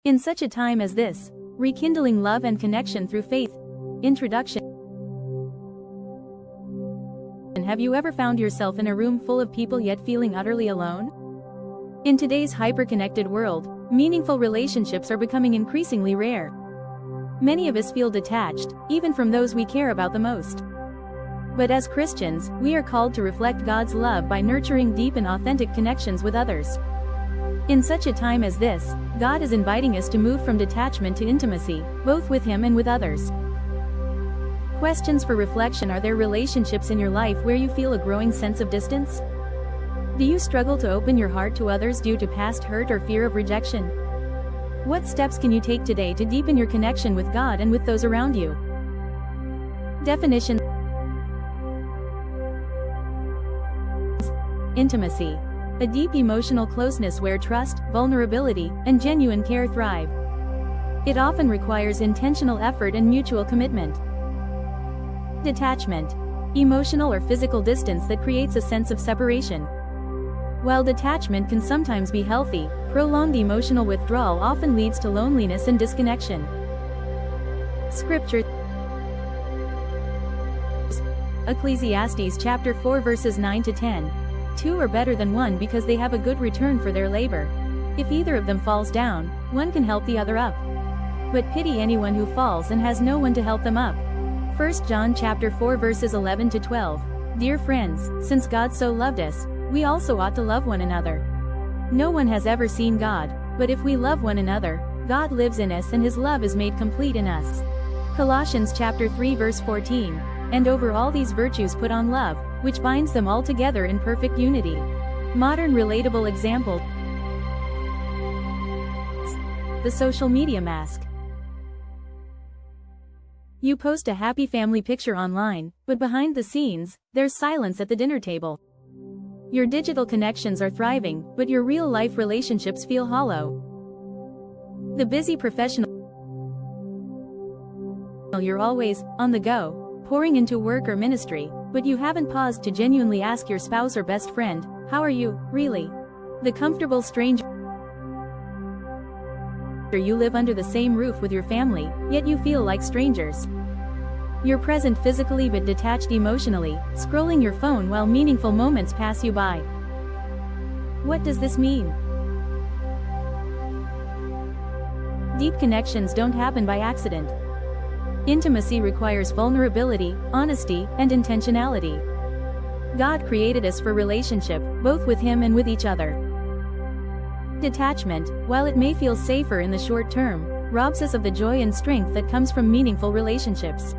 In such a time as this, rekindling love and connection through faith. Introduction. Have you ever found yourself in a room full of people yet feeling utterly alone? In today's hyper-connected world, meaningful relationships are becoming increasingly rare. Many of us feel detached, even from those we care about the most. But as Christians, we are called to reflect God's love by nurturing deep and authentic connections with others. In such a time as this, God is inviting us to move from detachment to intimacy, both with Him and with others. Questions for reflection: are there relationships in your life where you feel a growing sense of distance? Do you struggle to open your heart to others due to past hurt or fear of rejection? What steps can you take today to deepen your connection with God and with those around you? Definition. Intimacy. A deep emotional closeness where trust, vulnerability, and genuine care thrive. It often requires intentional effort and mutual commitment. Detachment. Emotional or physical distance that creates a sense of separation. While detachment can sometimes be healthy, prolonged emotional withdrawal often leads to loneliness and disconnection. Scripture. Ecclesiastes chapter 4 verses 9 to 10. Two are better than one because they have a good return for their labor. If either of them falls down, one can help the other up. But pity anyone who falls and has no one to help them up. 1 John chapter 4 verses 11 to 12. Dear friends, since God so loved us, we also ought to love one another. No one has ever seen God, but if we love one another, God lives in us and His love is made complete in us. Colossians chapter 3 verse 14. And over all these virtues put on love, which binds them all together in perfect unity. Modern relatable example. The social media mask. You post a happy family picture online, but behind the scenes, there's silence at the dinner table. Your digital connections are thriving, but your real-life relationships feel hollow. The busy professional. You're always on the go, pouring into work or ministry, but you haven't paused to genuinely ask your spouse or best friend, how are you, really? The comfortable stranger. You live under the same roof with your family, yet you feel like strangers. You're present physically but detached emotionally, scrolling your phone while meaningful moments pass you by. What does this mean? Deep connections don't happen by accident. Intimacy requires vulnerability, honesty, and intentionality. God created us for relationship, both with Him and with each other. Detachment, while it may feel safer in the short term, robs us of the joy and strength that comes from meaningful relationships.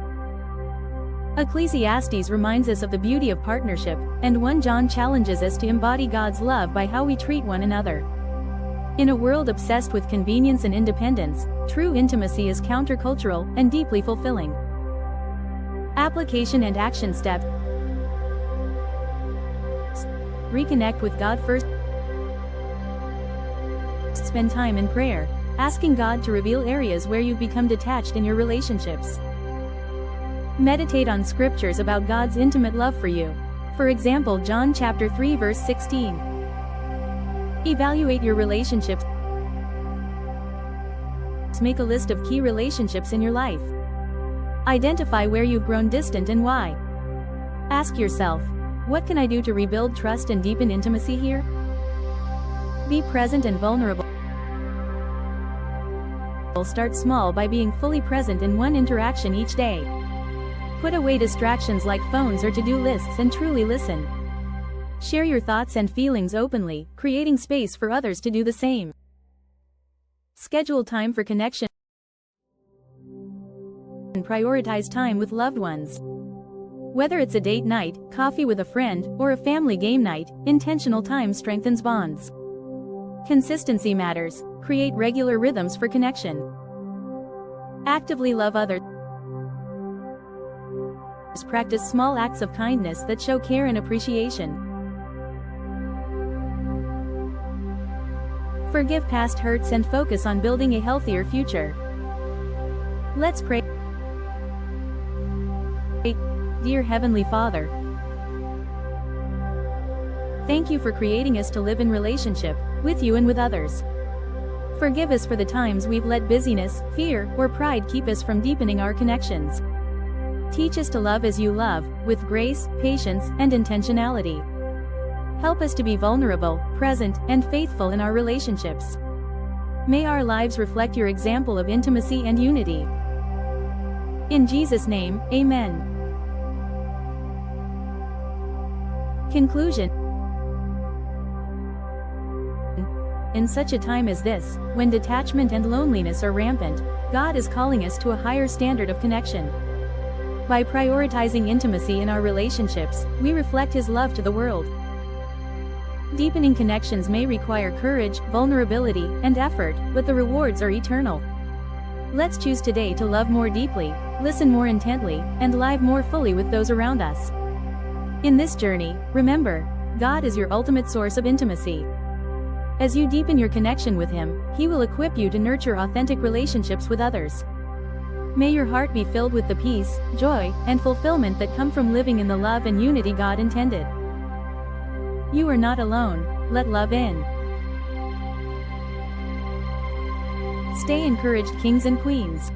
Ecclesiastes reminds us of the beauty of partnership, and 1 John challenges us to embody God's love by how we treat one another. In a world obsessed with convenience and independence, true intimacy is countercultural and deeply fulfilling. Application and action steps. Reconnect with God first. Spend time in prayer, asking God to reveal areas where you've become detached in your relationships. Meditate on scriptures about God's intimate love for you. For example, John chapter 3 verse 16. Evaluate your relationships. Make a list of key relationships in your life. Identify where you've grown distant and why. Ask yourself, what can I do to rebuild trust and deepen intimacy here? Be present and vulnerable. Start small by being fully present in one interaction each day. Put away distractions like phones or to-do lists and truly listen. Share your thoughts and feelings openly, creating space for others to do the same. Schedule time for connection and prioritize time with loved ones. Whether it's a date night, coffee with a friend, or a family game night, intentional time strengthens bonds. Consistency matters. Create regular rhythms for connection. Actively love others. Practice small acts of kindness that show care and appreciation. Forgive past hurts and focus on building a healthier future. Let's pray. Dear Heavenly Father, thank you for creating us to live in relationship with you and with others. Forgive us for the times we've let busyness, fear, or pride keep us from deepening our connections. Teach us to love as you love, with grace, patience, and intentionality. Help us to be vulnerable, present, and faithful in our relationships. May our lives reflect your example of intimacy and unity. In Jesus' name, Amen. Conclusion. In such a time as this, when detachment and loneliness are rampant, God is calling us to a higher standard of connection. By prioritizing intimacy in our relationships, we reflect His love to the world. Deepening connections may require courage, vulnerability, and effort, but the rewards are eternal. Let's choose today to love more deeply, listen more intently, and live more fully with those around us. In this journey, remember, God is your ultimate source of intimacy. As you deepen your connection with Him, He will equip you to nurture authentic relationships with others. May your heart be filled with the peace, joy, and fulfillment that come from living in the love and unity God intended. You are not alone. Let love in. Stay encouraged, kings and queens.